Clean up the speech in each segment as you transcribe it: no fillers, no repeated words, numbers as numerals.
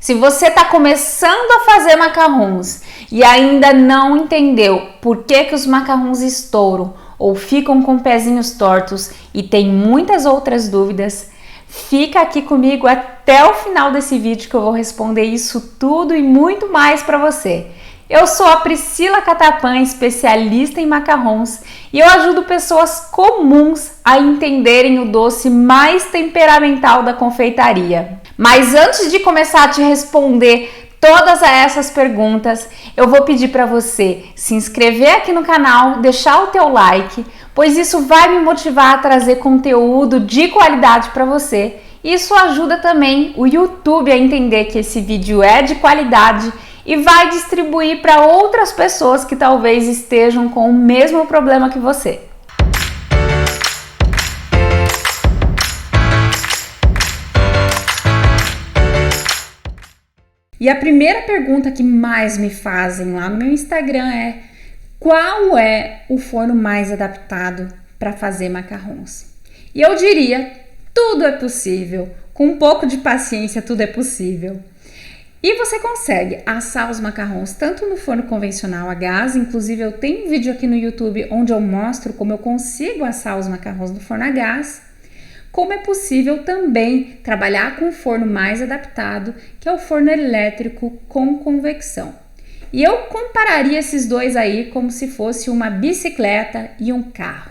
Se você está começando a fazer macarrons e ainda não entendeu por que os macarrons estouram ou ficam com pezinhos tortos e tem muitas outras dúvidas, fica aqui comigo até o final desse vídeo que eu vou responder isso tudo e muito mais para você. Eu sou a Priscila Catapan, especialista em macarrons, e eu ajudo pessoas comuns a entenderem o doce mais temperamental da confeitaria. Mas antes de começar a te responder todas essas perguntas, eu vou pedir para você se inscrever aqui no canal, deixar o teu like, pois isso vai me motivar a trazer conteúdo de qualidade para você. Isso ajuda também o YouTube a entender que esse vídeo é de qualidade e vai distribuir para outras pessoas que talvez estejam com o mesmo problema que você. E a primeira pergunta que mais me fazem lá no meu Instagram é: qual é o forno mais adaptado para fazer macarrons? E eu diria, tudo é possível. Com um pouco de paciência, tudo é possível. E você consegue assar os macarrons tanto no forno convencional a gás, inclusive eu tenho um vídeo aqui no YouTube onde eu mostro como eu consigo assar os macarrons no forno a gás, como é possível também trabalhar com um forno mais adaptado, que é o forno elétrico com convecção. E eu compararia esses dois aí como se fosse uma bicicleta e um carro.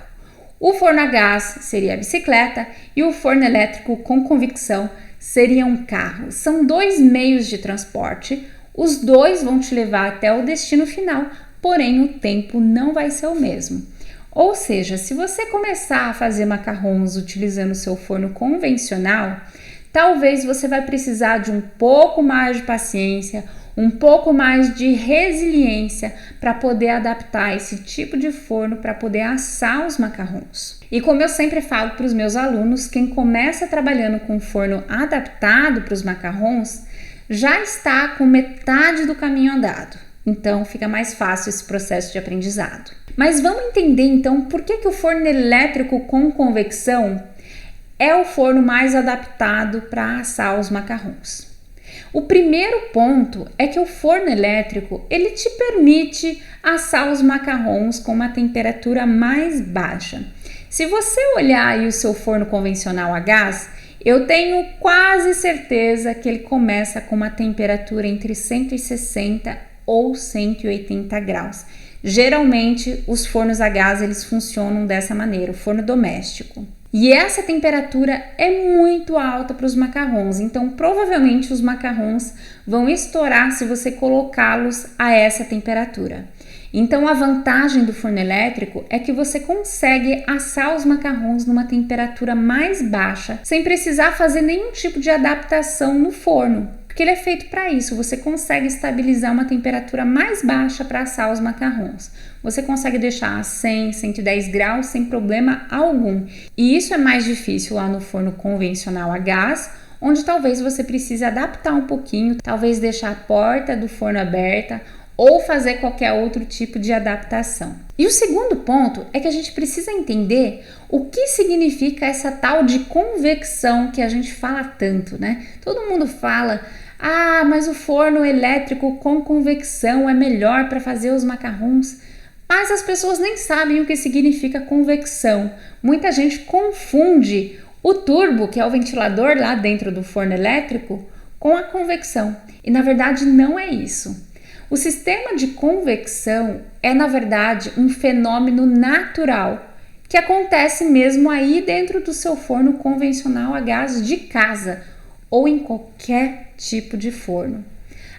O forno a gás seria a bicicleta e o forno elétrico com convecção seria um carro. São dois meios de transporte, os dois vão te levar até o destino final, porém o tempo não vai ser o mesmo. Ou seja, se você começar a fazer macarrons utilizando o seu forno convencional, talvez você vai precisar de um pouco mais de paciência, um pouco mais de resiliência para poder adaptar esse tipo de forno para poder assar os macarrons. E como eu sempre falo para os meus alunos, quem começa trabalhando com forno adaptado para os macarrons já está com metade do caminho andado. Então fica mais fácil esse processo de aprendizado. Mas vamos entender então por que o forno elétrico com convecção é o forno mais adaptado para assar os macarrons. O primeiro ponto é que o forno elétrico ele te permite assar os macarrons com uma temperatura mais baixa. Se você olhar aí o seu forno convencional a gás, eu tenho quase certeza que ele começa com uma temperatura entre 160 ou 180 graus. Geralmente os fornos a gás eles funcionam dessa maneira, o forno doméstico. E essa temperatura é muito alta para os macarrons, então provavelmente os macarrons vão estourar se você colocá-los a essa temperatura. Então a vantagem do forno elétrico é que você consegue assar os macarrons numa temperatura mais baixa, sem precisar fazer nenhum tipo de adaptação no forno, porque ele é feito para isso. Você consegue estabilizar uma temperatura mais baixa para assar os macarrons. Você consegue deixar a 100, 110 graus sem problema algum. E isso é mais difícil lá no forno convencional a gás, onde talvez você precise adaptar um pouquinho, talvez deixar a porta do forno aberta ou fazer qualquer outro tipo de adaptação. E o segundo ponto é que a gente precisa entender o que significa essa tal de convecção que a gente fala tanto, né? Todo mundo fala: ah, mas o forno elétrico com convecção é melhor para fazer os macarrons. Mas as pessoas nem sabem o que significa convecção. Muita gente confunde o turbo, que é o ventilador lá dentro do forno elétrico, com a convecção. E na verdade não é isso. O sistema de convecção é, na verdade, um fenômeno natural que acontece mesmo aí dentro do seu forno convencional a gás de casa ou em qualquer tipo de forno.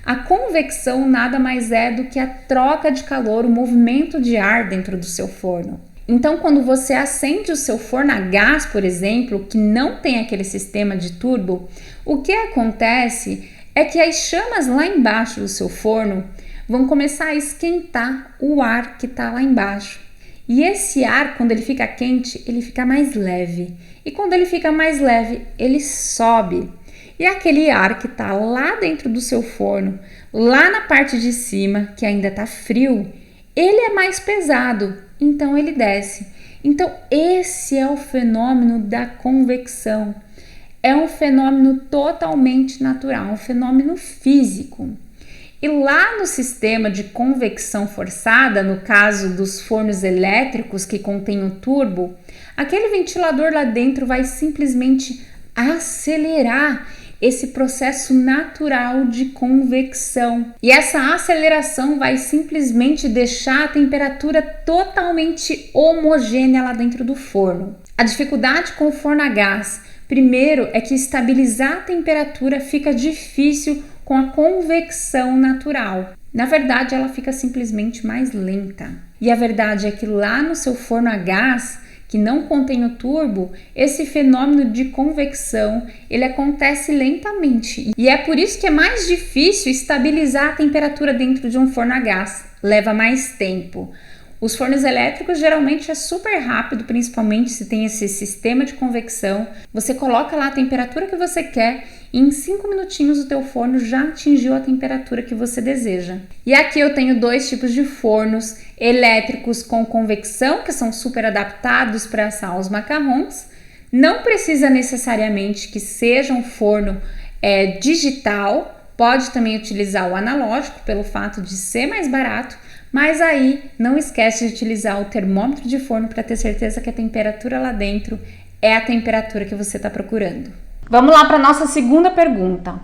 A convecção nada mais é do que a troca de calor, o movimento de ar dentro do seu forno. Então, quando você acende o seu forno a gás, por exemplo, que não tem aquele sistema de turbo, o que acontece é que as chamas lá embaixo do seu forno vão começar a esquentar o ar que está lá embaixo. E esse ar, quando ele fica quente, ele fica mais leve. E quando ele fica mais leve, ele sobe. E aquele ar que está lá dentro do seu forno, lá na parte de cima, que ainda está frio, ele é mais pesado, então ele desce. Então esse é o fenômeno da convecção. é um fenômeno totalmente natural, um fenômeno físico. E lá no sistema de convecção forçada, no caso dos fornos elétricos que contêm o turbo, aquele ventilador lá dentro vai simplesmente acelerar esse processo natural de convecção. E essa aceleração vai simplesmente deixar a temperatura totalmente homogênea lá dentro do forno. A dificuldade com o forno a gás, primeiro, é que estabilizar a temperatura fica difícil com a convecção natural. Na verdade, ela fica simplesmente mais lenta. E a verdade é que lá no seu forno a gás, que não contém o turbo, esse fenômeno de convecção, ele acontece lentamente. E é por isso que é mais difícil estabilizar a temperatura dentro de um forno a gás. Leva mais tempo. Os fornos elétricos geralmente é super rápido, principalmente se tem esse sistema de convecção. Você coloca lá a temperatura que você quer e em 5 minutinhos o teu forno já atingiu a temperatura que você deseja. E aqui eu tenho 2 tipos de fornos elétricos com convecção, que são super adaptados para assar os macarrons. Não precisa necessariamente que seja um forno digital, pode também utilizar o analógico pelo fato de ser mais barato. Mas aí, não esquece de utilizar o termômetro de forno para ter certeza que a temperatura lá dentro é a temperatura que você está procurando. Vamos lá para a nossa segunda pergunta.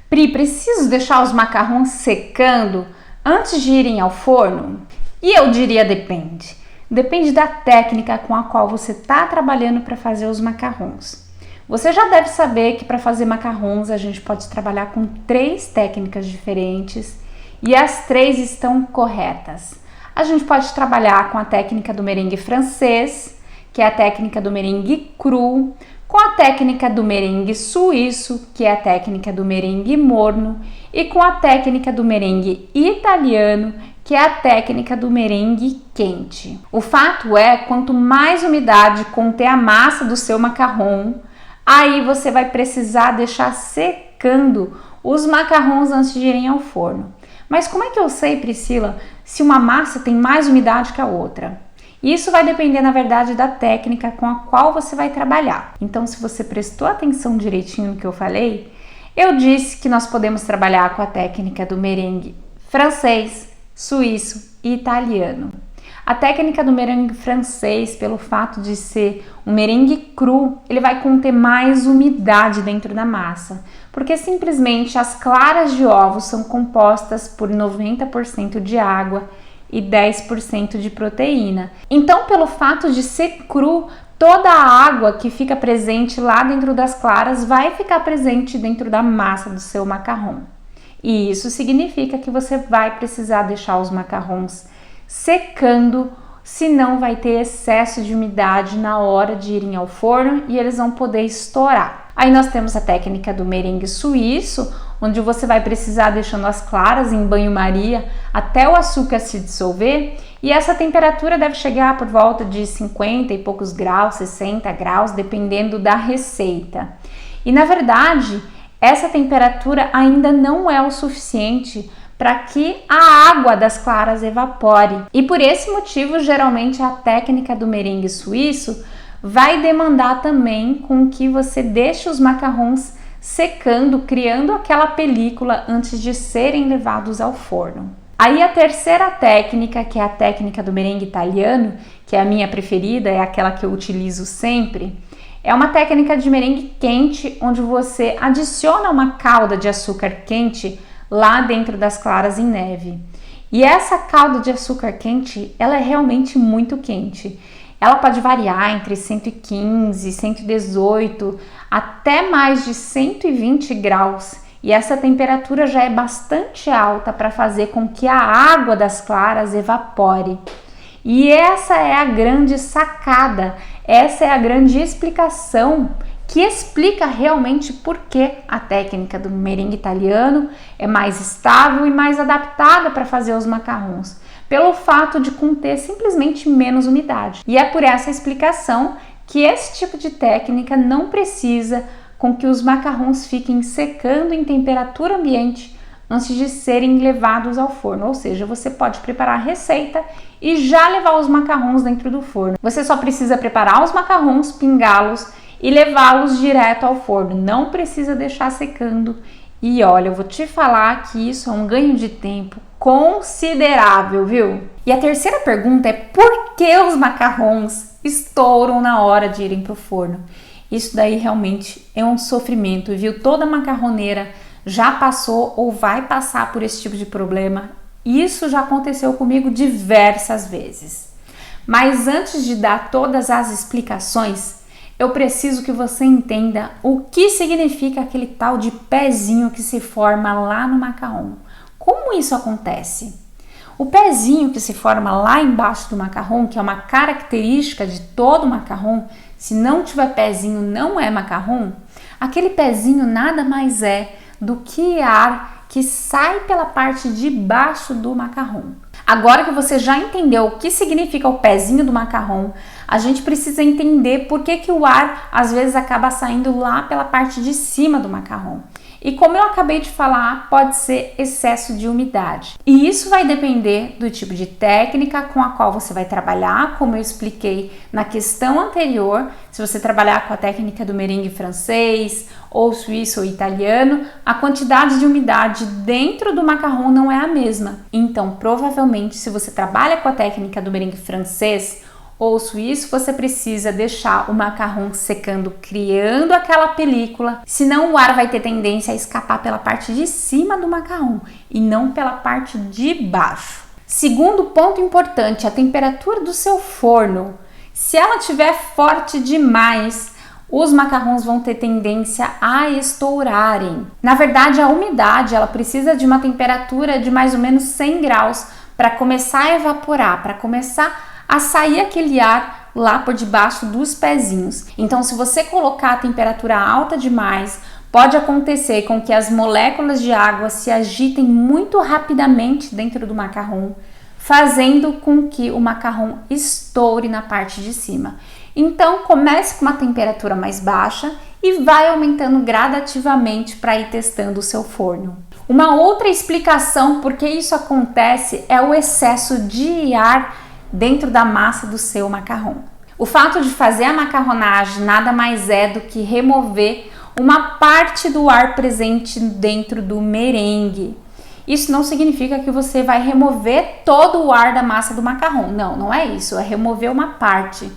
Pri, preciso deixar os macarrons secando antes de irem ao forno? E eu diria depende. Depende da técnica com a qual você está trabalhando para fazer os macarrons. Você já deve saber que para fazer macarrons a gente pode trabalhar com 3 técnicas diferentes. E as 3 estão corretas. A gente pode trabalhar com a técnica do merengue francês, que é a técnica do merengue cru, com a técnica do merengue suíço, que é a técnica do merengue morno, e com a técnica do merengue italiano, que é a técnica do merengue quente. O fato é, quanto mais umidade conter a massa do seu macarrão, aí você vai precisar deixar secando os macarrons antes de irem ao forno. Mas como é que eu sei, Priscila, se uma massa tem mais umidade que a outra? Isso vai depender, na verdade, da técnica com a qual você vai trabalhar. Então, se você prestou atenção direitinho no que eu falei, eu disse que nós podemos trabalhar com a técnica do merengue francês, suíço e italiano. A técnica do merengue francês, pelo fato de ser um merengue cru, ele vai conter mais umidade dentro da massa, porque simplesmente as claras de ovos são compostas por 90% de água e 10% de proteína. Então, pelo fato de ser cru, toda a água que fica presente lá dentro das claras vai ficar presente dentro da massa do seu macarrão. E isso significa que você vai precisar deixar os macarrons secando, senão vai ter excesso de umidade na hora de irem ao forno e eles vão poder estourar. Aí nós temos a técnica do merengue suíço, onde você vai precisar deixando as claras em banho-maria até o açúcar se dissolver, e essa temperatura deve chegar por volta de 50 e poucos graus, 60 graus, dependendo da receita. E na verdade, essa temperatura ainda não é o suficiente para que a água das claras evapore. E por esse motivo, geralmente a técnica do merengue suíço vai demandar também com que você deixe os macarrons secando, criando aquela película antes de serem levados ao forno. Aí a terceira técnica, que é a técnica do merengue italiano, que é a minha preferida, é aquela que eu utilizo sempre, é uma técnica de merengue quente, onde você adiciona uma calda de açúcar quente lá dentro das claras em neve. E essa calda de açúcar quente, ela é realmente muito quente. Ela pode variar entre 115, 118, até mais de 120 graus. E essa temperatura já é bastante alta para fazer com que a água das claras evapore. E essa é a grande sacada, essa é a grande explicação que explica realmente por que a técnica do merengue italiano é mais estável e mais adaptada para fazer os macarrons, pelo fato de conter simplesmente menos umidade. E é por essa explicação que esse tipo de técnica não precisa com que os macarrons fiquem secando em temperatura ambiente antes de serem levados ao forno, ou seja, você pode preparar a receita e já levar os macarrons dentro do forno. Você só precisa preparar os macarrons, pingá-los e levá-los direto ao forno. Não precisa deixar secando. E olha, eu vou te falar que isso é um ganho de tempo considerável, viu? E a terceira pergunta é: por que os macarrons estouram na hora de irem para o forno? Isso daí realmente é um sofrimento, viu? Toda macarroneira já passou ou vai passar por esse tipo de problema. Isso já aconteceu comigo diversas vezes. Mas antes de dar todas as explicações, eu preciso que você entenda o que significa aquele tal de pezinho que se forma lá no macarrão. Como isso acontece? O pezinho que se forma lá embaixo do macarrão, que é uma característica de todo macarrão, se não tiver pezinho não é macarrão, aquele pezinho nada mais é do que ar que sai pela parte de baixo do macarrão. Agora que você já entendeu o que significa o pezinho do macarrão, a gente precisa entender por que o ar às vezes acaba saindo lá pela parte de cima do macarrão. E como eu acabei de falar, pode ser excesso de umidade. E isso vai depender do tipo de técnica com a qual você vai trabalhar, como eu expliquei na questão anterior. Se você trabalhar com a técnica do merengue francês, ou suíço ou italiano, a quantidade de umidade dentro do macarrão não é a mesma. Então, provavelmente, se você trabalha com a técnica do merengue francês ou suíço, você precisa deixar o macarrão secando, criando aquela película, senão o ar vai ter tendência a escapar pela parte de cima do macarrão e não pela parte de baixo. Segundo ponto importante, a temperatura do seu forno. Se ela estiver forte demais, os macarrões vão ter tendência a estourarem. Na verdade, a umidade ela precisa de uma temperatura de mais ou menos 100 graus para começar a evaporar, para começar a sair aquele ar lá por debaixo dos pezinhos. Então, se você colocar a temperatura alta demais, pode acontecer com que as moléculas de água se agitem muito rapidamente dentro do macarrão, fazendo com que o macarrão estoure na parte de cima. Então, comece com uma temperatura mais baixa e vai aumentando gradativamente para ir testando o seu forno. Uma outra explicação por que isso acontece é o excesso de ar dentro da massa do seu macarrão. O fato de fazer a macarronagem nada mais é do que remover uma parte do ar presente dentro do merengue. Isso não significa que você vai remover todo o ar da massa do macarrão. Não, não é isso, é remover uma parte.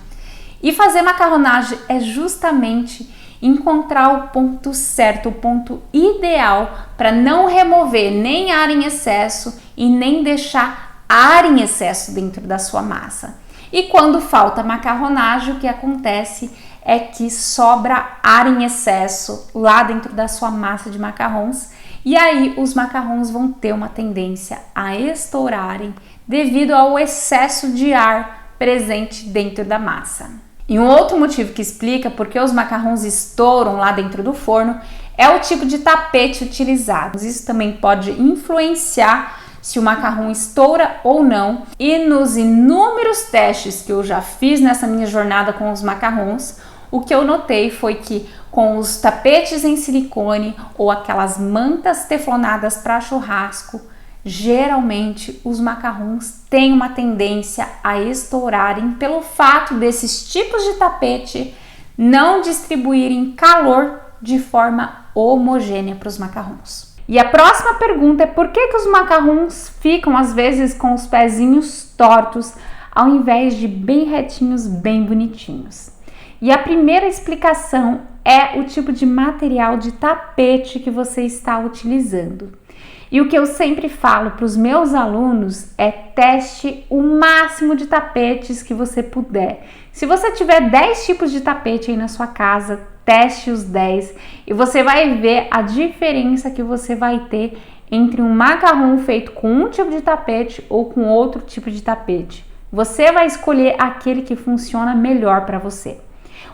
E fazer macarronagem é justamente encontrar o ponto certo, o ponto ideal para não remover nem ar em excesso e nem deixar ar em excesso dentro da sua massa. E quando falta macarronagem, o que acontece é que sobra ar em excesso lá dentro da sua massa de macarrons, e aí os macarrons vão ter uma tendência a estourarem devido ao excesso de ar presente dentro da massa. E um outro motivo que explica por que os macarrons estouram lá dentro do forno é o tipo de tapete utilizado. Isso também pode influenciar se o macarrão estoura ou não. E nos inúmeros testes que eu já fiz nessa minha jornada com os macarrons, o que eu notei foi que com os tapetes em silicone ou aquelas mantas teflonadas para churrasco, geralmente os macarrons têm uma tendência a estourarem pelo fato desses tipos de tapete não distribuírem calor de forma homogênea para os macarrons. E a próxima pergunta é por que os macarrons ficam às vezes com os pezinhos tortos ao invés de bem retinhos, bem bonitinhos? E a primeira explicação é o tipo de material de tapete que você está utilizando. E o que eu sempre falo para os meus alunos é teste o máximo de tapetes que você puder. Se você tiver 10 tipos de tapete aí na sua casa, teste os 10 e você vai ver a diferença que você vai ter entre um macarrão feito com um tipo de tapete ou com outro tipo de tapete. Você vai escolher aquele que funciona melhor para você.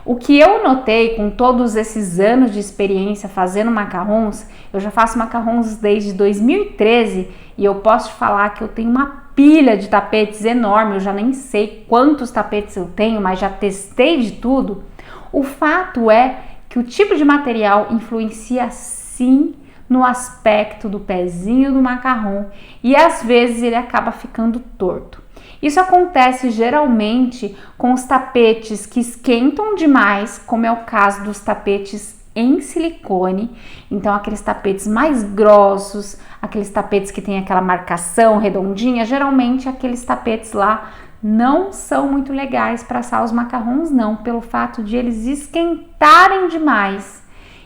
O que eu notei com todos esses anos de experiência fazendo macarrons, eu já faço macarrons desde 2013 e eu posso te falar que eu tenho uma pilha de tapetes enorme, eu já nem sei quantos tapetes eu tenho, mas já testei de tudo. O fato é que o tipo de material influencia sim no aspecto do pezinho do macarrão e às vezes ele acaba ficando torto. Isso acontece geralmente com os tapetes que esquentam demais, como é o caso dos tapetes em silicone. Então aqueles tapetes mais grossos, aqueles tapetes que tem aquela marcação redondinha, geralmente aqueles tapetes lá não são muito legais para assar os macarrons, não, pelo fato de eles esquentarem demais.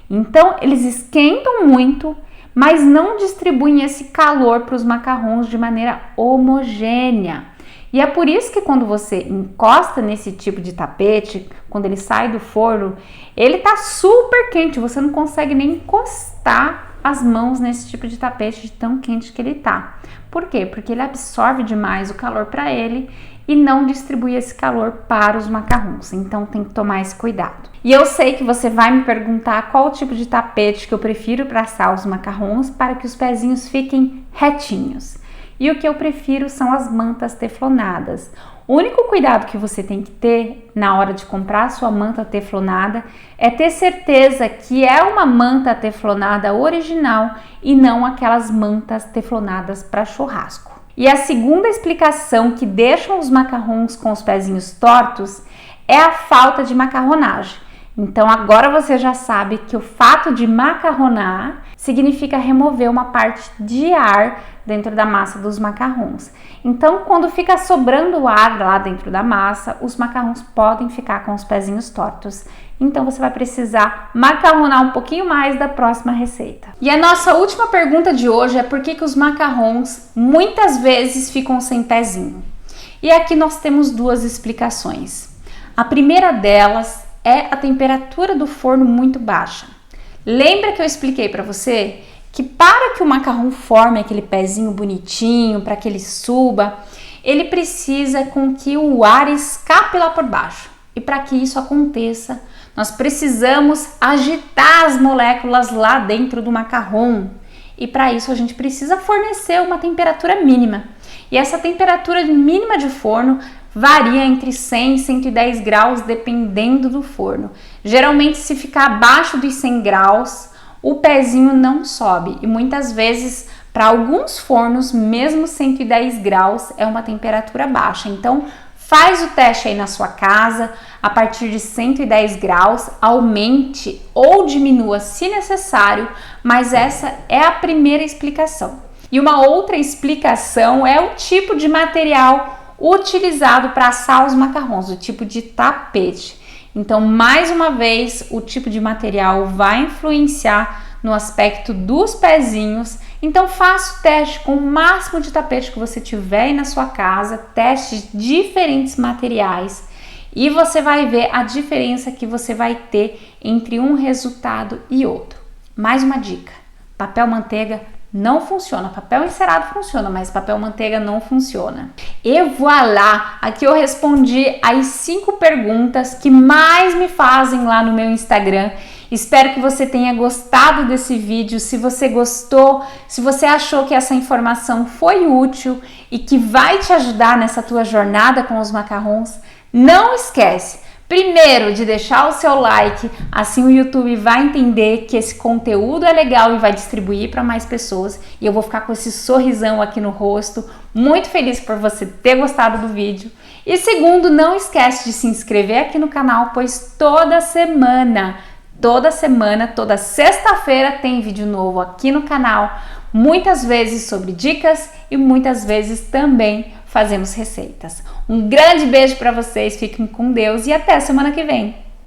Então eles esquentam muito, mas não distribuem esse calor para os macarrons de maneira homogênea. E é por isso que quando você encosta nesse tipo de tapete, quando ele sai do forno, ele tá super quente, você não consegue nem encostar as mãos nesse tipo de tapete de tão quente que ele tá. Por quê? Porque ele absorve demais o calor para ele e não distribui esse calor para os macarrons. Então tem que tomar esse cuidado. E eu sei que você vai me perguntar qual o tipo de tapete que eu prefiro para assar os macarrons para que os pezinhos fiquem retinhos. E o que eu prefiro são as mantas teflonadas. O único cuidado que você tem que ter na hora de comprar a sua manta teflonada é ter certeza que é uma manta teflonada original e não aquelas mantas teflonadas para churrasco. E a segunda explicação que deixa os macarrons com os pezinhos tortos é a falta de macarronagem. Então agora você já sabe que o fato de macarronar significa remover uma parte de ar dentro da massa dos macarrons. Então quando fica sobrando ar lá dentro da massa, os macarrons podem ficar com os pezinhos tortos. Então você vai precisar macarronar um pouquinho mais da próxima receita. E a nossa última pergunta de hoje é por que os macarrons muitas vezes ficam sem pezinho? E aqui nós temos duas explicações. A primeira delas é a temperatura do forno muito baixa. Lembra que eu expliquei para você que para que o macarrão forme aquele pezinho bonitinho, para que ele suba, ele precisa com que o ar escape lá por baixo. E para que isso aconteça, nós precisamos agitar as moléculas lá dentro do macarrão. E para isso a gente precisa fornecer uma temperatura mínima. E essa temperatura mínima de forno varia entre 100 e 110 graus, dependendo do forno. Geralmente, se ficar abaixo dos 100 graus, o pezinho não sobe. E muitas vezes, para alguns fornos, mesmo 110 graus é uma temperatura baixa. Então, faz o teste aí na sua casa. A partir de 110 graus, aumente ou diminua se necessário, mas essa é a primeira explicação. E uma outra explicação é o tipo de material utilizado para assar os macarrons, o tipo de tapete. Então, mais uma vez, o tipo de material vai influenciar no aspecto dos pezinhos. Então, faça o teste com o máximo de tapete que você tiver aí na sua casa, teste diferentes materiais e você vai ver a diferença que você vai ter entre um resultado e outro. Mais uma dica: papel manteiga não funciona. Papel encerado funciona, mas papel manteiga não funciona. E voilá! Aqui eu respondi as 5 perguntas que mais me fazem lá no meu Instagram. Espero que você tenha gostado desse vídeo. Se você gostou, se você achou que essa informação foi útil e que vai te ajudar nessa tua jornada com os macarrons, não esquece primeiro de deixar o seu like, assim o YouTube vai entender que esse conteúdo é legal e vai distribuir para mais pessoas. E eu vou ficar com esse sorrisão aqui no rosto, muito feliz por você ter gostado do vídeo. E segundo, não esquece de se inscrever aqui no canal, pois toda semana, toda sexta-feira tem vídeo novo aqui no canal. Muitas vezes sobre dicas e muitas vezes também fazemos receitas. Um grande beijo para vocês, fiquem com Deus e até semana que vem!